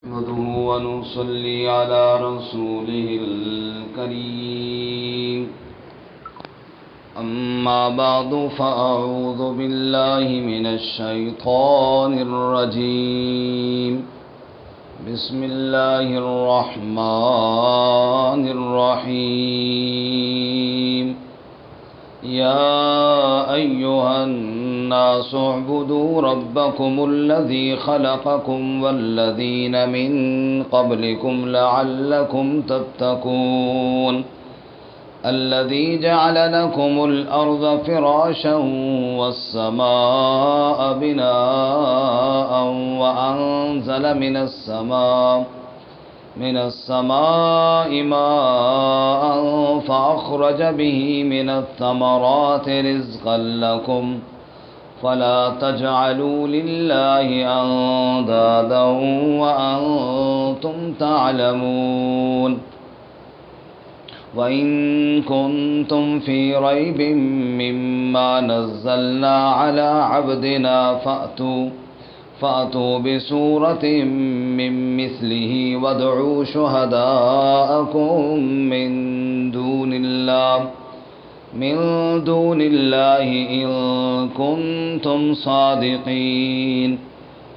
نحمده ونصلي على رسوله الكريم أما بعد فأعوذ بالله من الشيطان الرجيم بسم الله الرحمن الرحيم يا أيها الناس اعبدوا ربكم الذي خلقكم والذين من قبلكم لعلكم تتقون الذي جعل لكم الأرض فراشا والسماء بناء وأنزل من السماء ماء فأخرج به من الثمرات رزقا لكم فلا تجعلوا لله أندادا وأنتم تعلمون وإن كنتم في ريب مما نزلنا على عبدنا فأتوا بسورة من مثله وادعوا شهداءكم من دون الله إن كنتم صادقين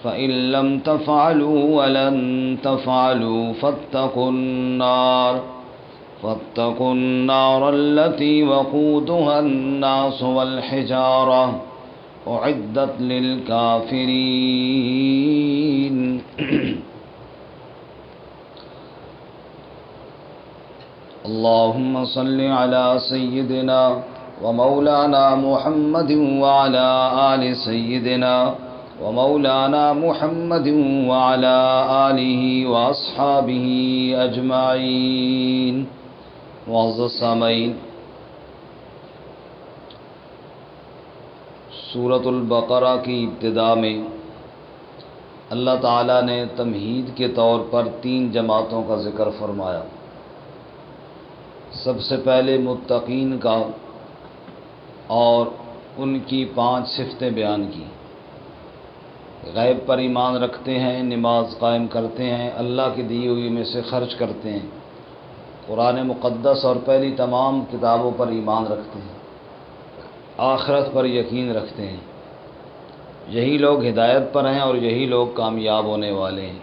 فإن لم تفعلوا ولن تفعلوا فاتقوا النار التي وقودها الناس والحجارة أعدت للكافرين اللهم صل على سيدنا ومولانا محمد وعلى آل سيدنا ومولانا محمد وعلى آله وأصحابه أجمعين معزز سامعین، سورۃ البقرہ کی ابتدا میں اللہ تعالیٰ نے تمہید کے طور پر 3 جماعتوں کا ذکر فرمایا۔ سب سے پہلے متقین کا اور ان کی 5 صفتیں بیان کی۔ غیب پر ایمان رکھتے ہیں، نماز قائم کرتے ہیں، اللہ کی دی ہوئی میں سے خرچ کرتے ہیں، قرآن مقدس اور پہلی تمام کتابوں پر ایمان رکھتے ہیں، آخرت پر یقین رکھتے ہیں۔ یہی لوگ ہدایت پر ہیں اور یہی لوگ کامیاب ہونے والے ہیں۔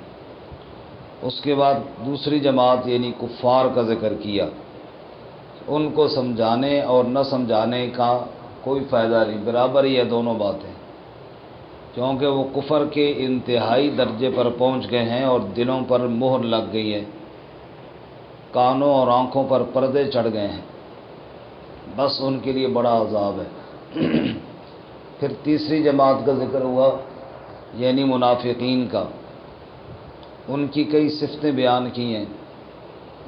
اس کے بعد دوسری جماعت یعنی کفار کا ذکر کیا۔ ان کو سمجھانے اور نہ سمجھانے کا کوئی فائدہ نہیں، برابر ہی ہے دونوں باتیں، کیونکہ وہ کفر کے انتہائی درجے پر پہنچ گئے ہیں اور دلوں پر مہر لگ گئی ہے، کانوں اور آنکھوں پر پردے چڑھ گئے ہیں، بس ان کے لیے بڑا عذاب ہے۔ پھر تیسری جماعت کا ذکر ہوا یعنی منافقین کا۔ ان کی کئی صفتیں بیان کی ہیں۔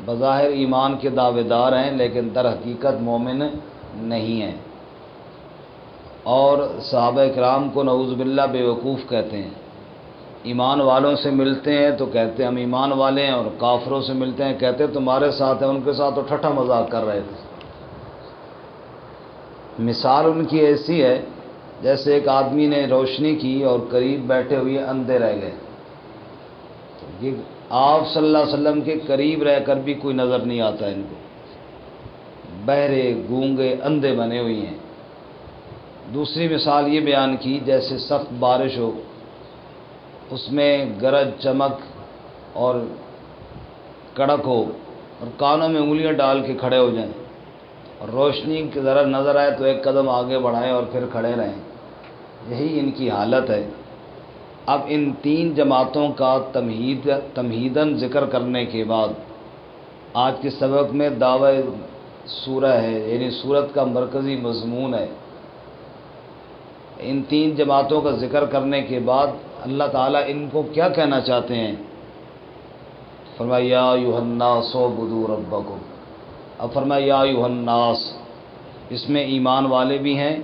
بظاہر ایمان کے دعوے دار ہیں لیکن در حقیقت مومن نہیں ہیں، اور صحابہ کرام کو نعوذ باللہ بے وقوف کہتے ہیں۔ ایمان والوں سے ملتے ہیں تو کہتے ہیں ہم ایمان والے ہیں، اور کافروں سے ملتے ہیں کہتے ہیں تمہارے ساتھ ہیں، ان کے ساتھ تو ٹھٹھا مذاق کر رہے تھے۔ مثال ان کی ایسی ہے جیسے ایک آدمی نے روشنی کی اور قریب بیٹھے ہوئے اندھے رہ گئے۔ یہ آپ صلی اللہ علیہ وسلم کے قریب رہ کر بھی کوئی نظر نہیں آتا ان کو، بہرے گونگے اندھے بنے ہوئی ہیں۔ دوسری مثال یہ بیان کی جیسے سخت بارش ہو، اس میں گرج چمک اور کڑک ہو اور کانوں میں انگلیاں ڈال کے کھڑے ہو جائیں، اور روشنی کی ذرا نظر آئے تو ایک قدم آگے بڑھائیں اور پھر کھڑے رہیں۔ یہی ان کی حالت ہے۔ اب ان 3 جماعتوں کا تمہیداً ذکر کرنے کے بعد آج کے سبق میں دعوی سورہ ہے، یعنی سورت کا مرکزی مضمون ہے۔ ان 3 جماعتوں کا ذکر کرنے کے بعد اللہ تعالیٰ ان کو کیا کہنا چاہتے ہیں؟ فرمایا یا ایھا الناس اعبدوا ربکم۔ اب فرمایا یا ایھا الناس، اس میں ایمان والے بھی ہیں،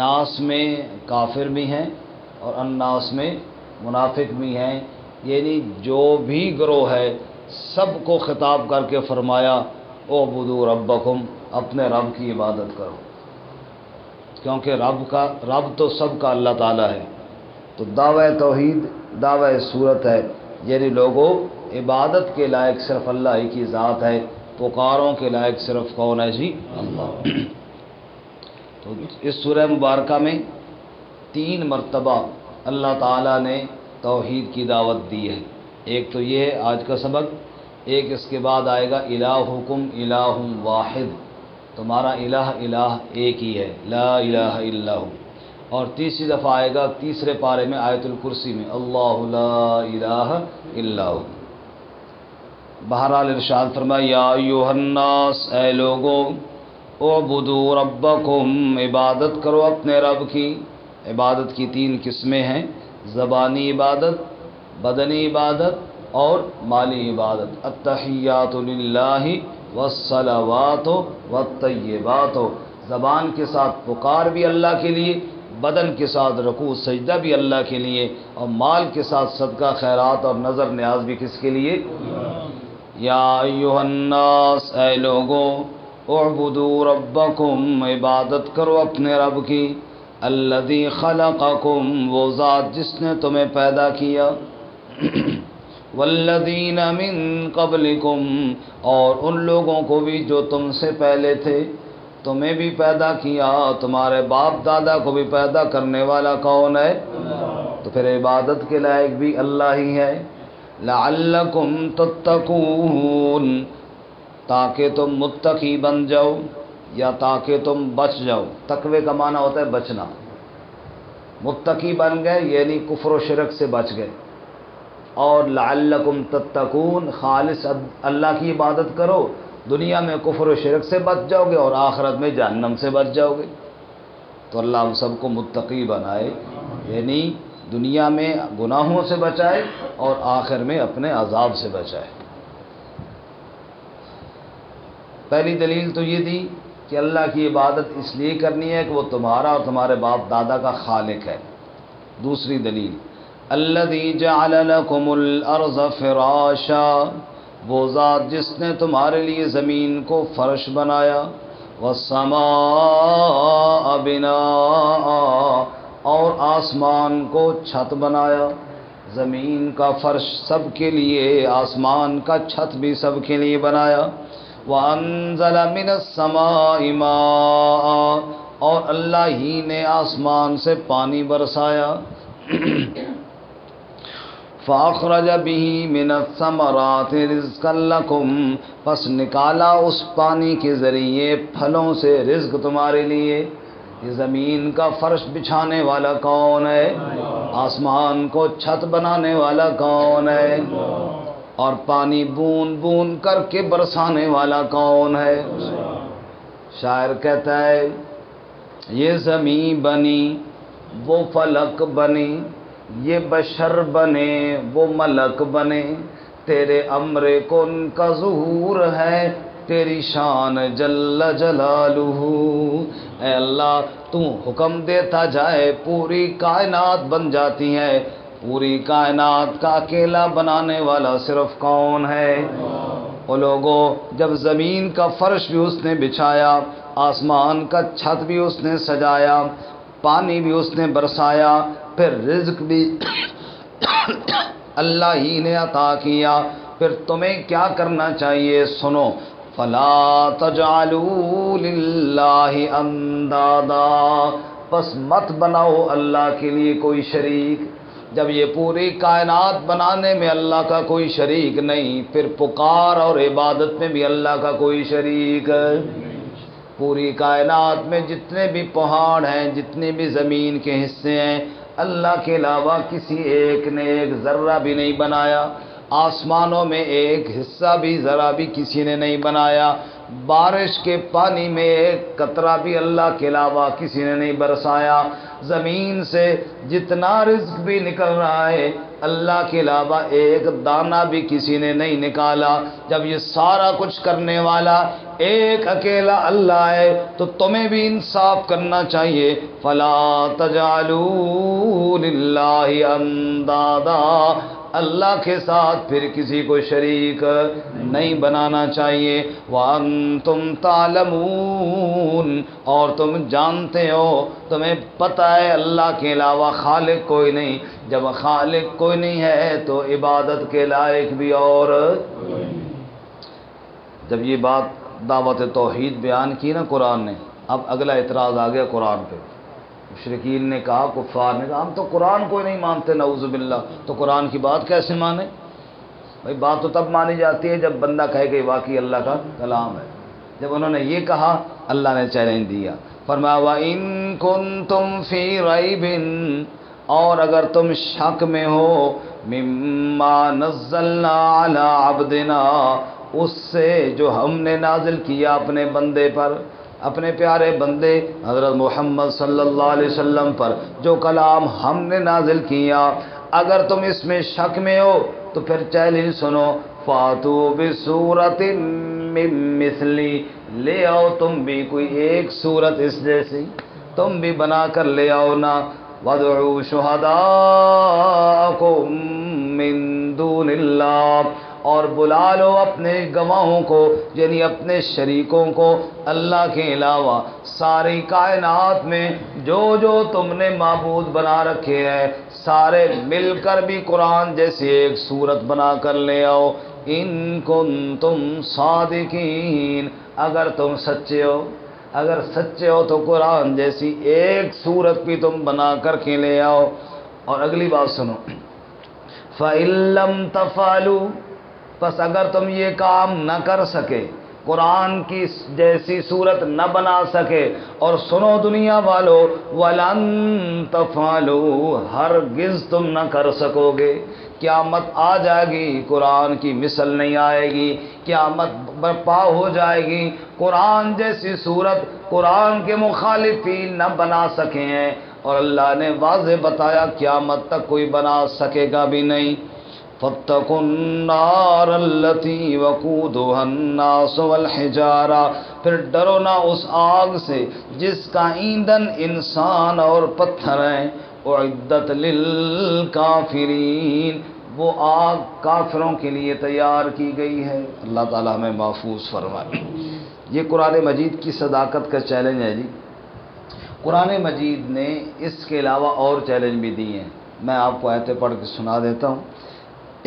ناس میں کافر بھی ہیں، اور الناس میں منافق بھی ہیں، یعنی جو بھی گروہ ہے سب کو خطاب کر کے فرمایا اعبدوا ربکم، اپنے رب کی عبادت کرو، کیونکہ رب تو سب کا اللہ تعالیٰ ہے۔ تو دعوی توحید دعوی صورت ہے یعنی لوگوں عبادت کے لائق صرف اللہ ہی کی ذات ہے، پکاروں کے لائق صرف کون ہے جی؟ اللہ۔ تو اس سورہ مبارکہ میں 3 مرتبہ اللہ تعالیٰ نے توحید کی دعوت دی ہے۔ ایک تو یہ ہے آج کا سبق، ایک اس کے بعد آئے گا الہکم الہ واحد، تمہارا الہ الہ ایک ہی ہے، لا الہ الا ہو۔ اور تیسری دفعہ آئے گا تیسرے پارے میں آیت الکرسی میں، اللہ لا الہ الا ہو۔ بہرحال ارشاد فرمایا یا ایھا الناس، اے لوگوں، اعبدوا ربکم، عبادت کرو اپنے رب کی۔ عبادت کی 3 قسمیں ہیں، زبانی عبادت، بدنی عبادت اور مالی عبادت۔ التحیات للہ والصلوات والطیبات، زبان کے ساتھ پکار بھی اللہ کے لیے، بدن کے ساتھ رکوع سجدہ بھی اللہ کے لیے، اور مال کے ساتھ صدقہ خیرات اور نظر نیاز بھی کس کے لیے؟ یا ایھا الناس، اے لوگوں، اعبدوا ربکم، عبادت کرو اپنے رب کی۔ الذی خلقکم، وہ ذات جس نے تمہیں پیدا کیا۔ والذین من قبلکم، اور ان لوگوں کو بھی جو تم سے پہلے تھے، تمہیں بھی پیدا کیا، تمہارے باپ دادا کو بھی پیدا کرنے والا کون ہے؟ تو پھر عبادت کے لائق بھی اللہ ہی ہے۔ لعلکم تتقون، تاکہ تم متقی بن جاؤ یا تاکہ تم بچ جاؤ۔ تقوی کا معنی ہوتا ہے بچنا۔ متقی بن گئے یعنی کفر و شرک سے بچ گئے، اور لعلکم تتقون، خالص اللہ کی عبادت کرو، دنیا میں کفر و شرک سے بچ جاؤ گے اور آخرت میں جہنم سے بچ جاؤ گے۔ تو اللہ ہم سب کو متقی بنائے، یعنی دنیا میں گناہوں سے بچائے اور آخر میں اپنے عذاب سے بچائے۔ پہلی دلیل تو یہ دی کہ اللہ کی عبادت اس لیے کرنی ہے کہ وہ تمہارا اور تمہارے باپ دادا کا خالق ہے۔ دوسری دلیل، الذی جعل لکم الارض فراشا، وہ ذات جس نے تمہارے لیے زمین کو فرش بنایا، والسماء بناء، اور آسمان کو چھت بنایا۔ زمین کا فرش سب کے لیے، آسمان کا چھت بھی سب کے لیے بنایا۔ وَأَنزَلَ مِنَ السَّمَاءِ مَاءً، اور اللہ ہی نے آسمان سے پانی برسایا۔ فَأَخْرَجَ بِهِ مِنَ الثَّمَرَاتِ رِزْقًا لَكُمْ، پس نکالا اس پانی کے ذریعے پھلوں سے رزق تمہارے لیے۔ یہ زمین کا فرش بچھانے والا کون ہے؟ آسمان کو چھت بنانے والا کون ہے؟ اور پانی بوند بوند کر کے برسانے والا کون ہے؟ شاعر کہتا ہے یہ زمین بنی وہ فلک بنی، یہ بشر بنے وہ ملک بنے، تیرے امر کن کا ظہور ہے، تیری شان جل جلالہ۔ اے اللہ تو حکم دیتا جائے پوری کائنات بن جاتی ہے، پوری کائنات کا اکیلا بنانے والا صرف کون ہے؟ وہ لوگوں، جب زمین کا فرش بھی اس نے بچھایا، آسمان کا چھت بھی اس نے سجایا، پانی بھی اس نے برسایا، پھر رزق بھی اللہ ہی نے عطا کیا، پھر تمہیں کیا کرنا چاہیے؟ سنو، فلا تجعلوا للہ اندادا، پس مت بناؤ اللہ کے لیے کوئی شریک۔ جب یہ پوری کائنات بنانے میں اللہ کا کوئی شریک نہیں، پھر پکار اور عبادت میں بھی اللہ کا کوئی شریک ہے؟ پوری کائنات میں جتنے بھی پہاڑ ہیں، جتنے بھی زمین کے حصے ہیں، اللہ کے علاوہ کسی ایک نے ایک ذرہ بھی نہیں بنایا۔ آسمانوں میں ایک حصہ بھی ذرا بھی کسی نے نہیں بنایا۔ بارش کے پانی میں ایک قطرہ بھی اللہ کے علاوہ کسی نے نہیں برسایا۔ زمین سے جتنا رزق بھی نکل رہا ہے، اللہ کے علاوہ ایک دانہ بھی کسی نے نہیں نکالا۔ جب یہ سارا کچھ کرنے والا ایک اکیلا اللہ ہے تو تمہیں بھی انصاف کرنا چاہیے۔ فلا تجعلوا للہ اندادا، اللہ کے ساتھ پھر کسی کو شریک نہیں بنانا چاہیے۔ وَأَنْتُمْ تَعْلَمُونَ، اور تم جانتے ہو، تمہیں پتہ ہے اللہ کے علاوہ خالق کوئی نہیں۔ جب خالق کوئی نہیں ہے تو عبادت کے لائق بھی اور جب یہ بات دعوت توحید بیان کی نا قرآن نے، اب اگلا اعتراض آ گیا قرآن پہ۔ مشرکین نے کہا، کفار نے کہا ہم تو قرآن کو نہیں مانتے، نعوذ باللہ، تو قرآن کی بات کیسے مانیں؟ بھائی بات تو تب مانی جاتی ہے جب بندہ کہے کہ واقعی اللہ کا کلام ہے۔ جب انہوں نے یہ کہا، اللہ نے چیلنج دیا، فرمایا وَإِن كُنتُمْ فِي رَيْبٍ، اور اگر تم شک میں ہو، مِمَّا نَزَّلْنَا عَلَىٰ عَبْدِنَا، اس سے جو ہم نے نازل کیا اپنے بندے پر، اپنے پیارے بندے حضرت محمد صلی اللہ علیہ وسلم پر جو کلام ہم نے نازل کیا، اگر تم اس میں شک میں ہو تو پھر چیلنج سنو، فَاتُوا بِسُورَةٍ مِّن مِّثْلِهِ، لے آؤ تم بھی کوئی ایک صورت اس جیسی، تم بھی بنا کر لے آؤ نا، وَادْعُوا شُهَدَاءَكُم مِّن دُونِ اللَّهِ، اور بلا لو اپنے گواہوں کو، یعنی اپنے شریکوں کو اللہ کے علاوہ ساری کائنات میں جو جو تم نے معبود بنا رکھے ہیں، سارے مل کر بھی قرآن جیسی ایک صورت بنا کر لے آؤ، ان کنتم صادقین، اگر تم سچے ہو، اگر سچے ہو تو قرآن جیسی ایک صورت بھی تم بنا کر کے لے آؤ۔ اور اگلی بات سنو، فَإِن لَّمْ تَفْعَلُوا، پس اگر تم یہ کام نہ کر سکے، قرآن کی جیسی صورت نہ بنا سکے، اور سنو دنیا والو، وَلَن تَفْعَلُوا، ہرگز تم نہ کر سکو گے، قیامت آ جائے گی قرآن کی مثل نہیں آئے گی، قیامت برپا ہو جائے گی، قرآن جیسی صورت قرآن کے مخالفین نہ بنا سکے ہیں، اور اللہ نے واضح بتایا قیامت تک کوئی بنا سکے گا بھی نہیں۔ فَاتَّقُوا النَّارَ الَّتِي وَقُودُهَا النَّاسُ وَالْحِجَارَةُ، پھر ڈرو نہ اس آگ سے جس کا ایندھن انسان اور پتھر ہیں، اعدت للکافرین، وہ آگ کافروں کے لیے تیار کی گئی ہے۔ اللہ تعالی ہمیں محفوظ فرمائے۔ یہ قرآن مجید کی صداقت کا چیلنج ہے جی۔ قرآن مجید نے اس کے علاوہ اور چیلنج بھی دیے ہیں، میں آپ کو آیتیں پڑھ کے سنا دیتا ہوں۔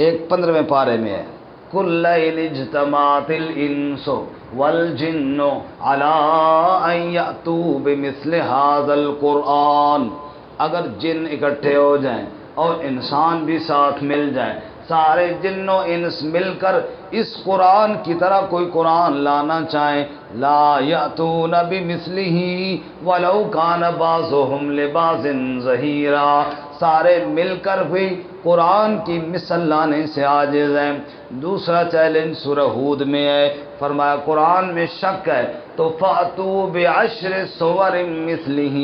ایک 15ویں پارے میں ہے، کُلَّ إِنِ اجْتَمَعَتِ الْإِنسُ وَالْجِنُّ عَلَىٰ أَن يَأْتُوا بِمِثْلِ هَٰذَا الْقُرْآنِ، اگر جن اکٹھے ہو جائیں اور انسان بھی ساتھ مل جائیں، سارے جن و انس مل کر اس قرآن کی طرح کوئی قرآن لانا چاہیں، لا یأتون بمثلہ ولو کان بعضهم لبعض ظہیرا، سارے مل کر بھی قرآن کی مثل لانے سے عاجز ہیں۔ دوسرا چیلنج سورہ ہود میں ہے، فرمایا قرآن میں شک ہے تو فَأْتُوا بِعَشْرِ صُوَرٍ مِثْلِهِ،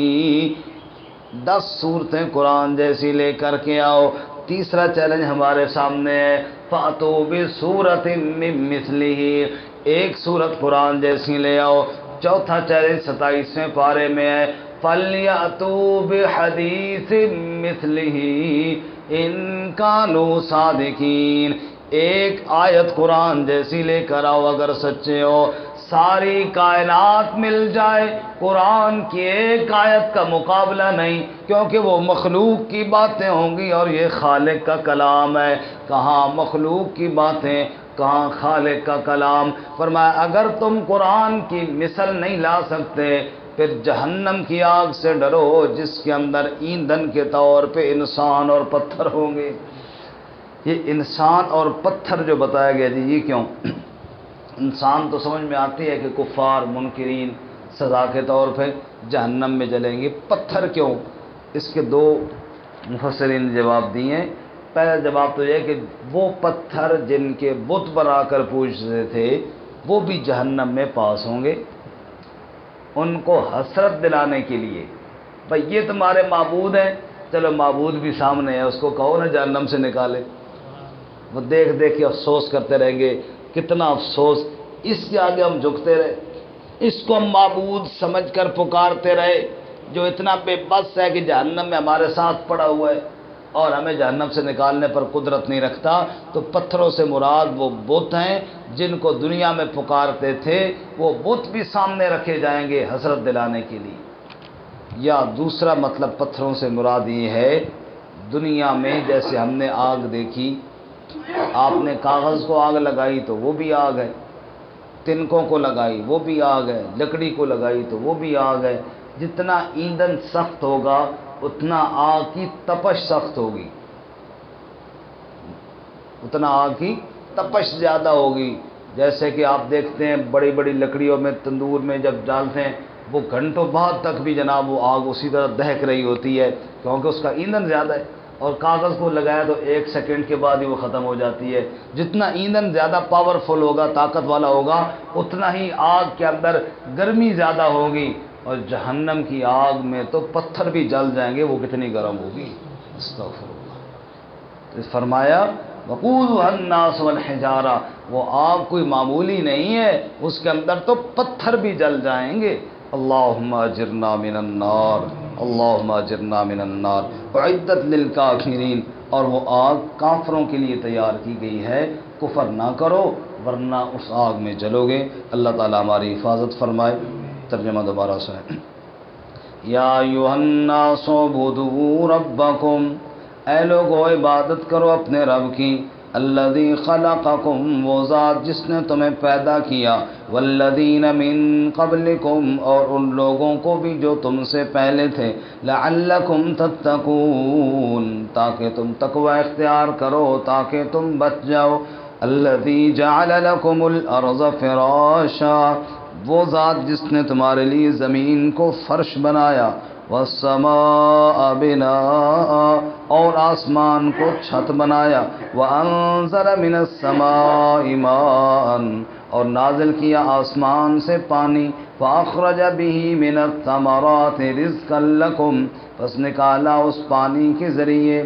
10 صورتیں قرآن جیسی لے کر کے آؤ۔ تیسرا چیلنج ہمارے سامنے ہے، فَأْتُوا بِسُورَةٍ مِّن مِّثْلِهِ، ایک صورت قرآن جیسی لے آؤ۔ چوتھا چیلنج 27ویں پارے میں ہے، فَلْيَأْتُوا بِحَدِيثٍ مِّثْلِهِ إِن كَانُوا صَادِقِينَ، ایک آیت قرآن جیسی لے کر آؤ اگر سچے ہو۔ ساری کائنات مل جائے، قرآن کی ایک آیت کا مقابلہ نہیں، کیونکہ وہ مخلوق کی باتیں ہوں گی اور یہ خالق کا کلام ہے۔ کہاں مخلوق کی باتیں، کہاں خالق کا کلام۔ فرمایا اگر تم قرآن کی مثل نہیں لا سکتے، پھر جہنم کی آگ سے ڈرو جس کے اندر ایندھن کے طور پہ انسان اور پتھر ہوں گے۔ یہ انسان اور پتھر جو بتایا گیا جی، یہ کیوں؟ انسان تو سمجھ میں آتی ہے کہ کفار منکرین سزا کے طور پہ جہنم میں جلیں گے، پتھر کیوں؟ اس کے 2 مفسرین نے جواب دیے ہیں۔ پہلا جواب تو یہ ہے کہ وہ پتھر جن کے بت بنا کر پوجتے تھے وہ بھی جہنم میں پاس ہوں گے، ان کو حسرت دلانے کے لیے، بھئی یہ تمہارے معبود ہیں، چلو معبود بھی سامنے ہے، اس کو کہو نا جہنم سے نکالے، وہ دیکھ دیکھ کے افسوس کرتے رہیں گے، کتنا افسوس، اس کے آگے ہم جھکتے رہے، اس کو ہم معبود سمجھ کر پکارتے رہے جو اتنا بے بس ہے کہ جہنم میں ہمارے ساتھ پڑا ہوا ہے، اور ہمیں جہنم سے نکالنے پر قدرت نہیں رکھتا، تو پتھروں سے مراد وہ بت ہیں جن کو دنیا میں پکارتے تھے، وہ بت بھی سامنے رکھے جائیں گے حسرت دلانے کے لیے۔ یا دوسرا مطلب پتھروں سے مراد یہ ہے، دنیا میں جیسے ہم نے آگ دیکھی، آپ نے کاغذ کو آگ لگائی تو وہ بھی آگ ہے، تنکوں کو لگائی وہ بھی آگ ہے، لکڑی کو لگائی تو وہ بھی آگ ہے۔ جتنا ایندھن سخت ہوگا اتنا آگ کی تپش سخت ہوگی، اتنا آگ کی تپش زیادہ ہوگی۔ جیسے کہ آپ دیکھتے ہیں بڑی بڑی لکڑیوں میں تندور میں جب ڈالتے ہیں وہ گھنٹوں بعد تک بھی جناب وہ آگ اسی طرح دہک رہی ہوتی ہے، کیونکہ اس کا ایندھن زیادہ ہے، اور کاغذ کو لگایا تو 1 سیکنڈ کے بعد ہی وہ ختم ہو جاتی ہے۔ جتنا ایندھن زیادہ پاورفل ہوگا، طاقت والا ہوگا، اتنا ہی آگ کے اندر گرمی زیادہ ہوگی، اور جہنم کی آگ میں تو پتھر بھی جل جائیں گے، وہ کتنی گرم ہوگی۔ استغفر اللہ۔ تو فرمایا وقودها الناس والحجارہ، وہ آگ کوئی معمولی نہیں ہے، اس کے اندر تو پتھر بھی جل جائیں گے۔ اللہم اجرنا من النار، اللہم اجرنا من النار، اعدت للکافرین، اور وہ آگ کافروں کے لیے تیار کی گئی ہے، کفر نہ کرو ورنہ اس آگ میں جلو گے۔ اللہ تعالیٰ ہماری حفاظت فرمائے۔ ترجمہ دوبارہ سنیں۔ یا ایھا الناس اعبدوا ربکم، اے لوگو عبادت کرو اپنے رب کی، الذی خلقکم، وہ ذات جس نے تمہیں پیدا کیا، والذین من قبلکم، اور ان لوگوں کو بھی جو تم سے پہلے تھے، لعلکم تتقون، تاکہ تم تقوی اختیار کرو، تاکہ تم بچ جاؤ۔ الذی جعل لکم الارض فراشا، وہ ذات جس نے تمہارے لیے زمین کو فرش بنایا، والسماء بناء، اور آسمان کو چھت بنایا، وانزل من السماء ماء، اور نازل کیا آسمان سے پانی، فاخرج به من الثمرات رزقا لکم، پس نکالا اس پانی کے ذریعے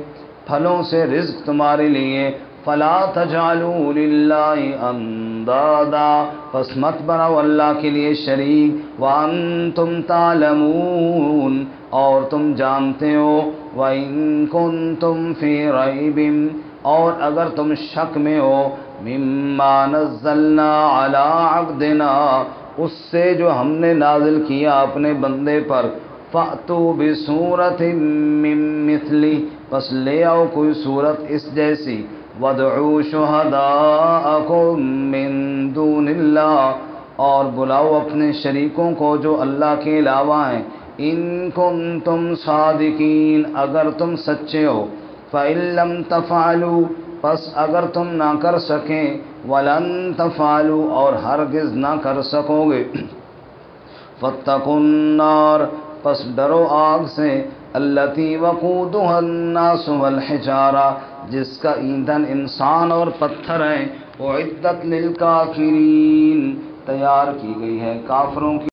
پھلوں سے رزق تمہارے لیے، فلا تجعلوا للہ اندادا، پس مت بناؤ اللہ کے لیے شریک، وانتم تعلمون، اور تم جانتے ہو، وَإِن كُنتُمْ فِي رَيْبٍ، اور اگر تم شک میں ہو، مما نزلنا علی عبدنا، اس سے جو ہم نے نازل کیا اپنے بندے پر، فَأْتُوا بِسُورَةٍ مِّن مِّثْلِهِ، پس لے آؤ کوئی صورت اس جیسی، وَادْعُوا شُهَدَاءَكُم مِّن دُونِ اللَّهِ، اور بلاؤ اپنے شریکوں کو جو اللہ کے علاوہ ہیں، ان کنتم صادقین، اگر تم سچے ہو، فَإِن لَّمْ تَفْعَلُوا، پس اگر تم نہ کر سکیں، وَلَن تَفْعَلُوا، اور ہرگز نہ کر سکو گے، فَاتَّقُوا النَّارَ، پس ڈرو آگ سے، التی وقودها الناس والحجارہ، جس کا ایندھن انسان اور پتھر ہیں، اعدت للکافرین، تیار کی گئی ہے کافروں کی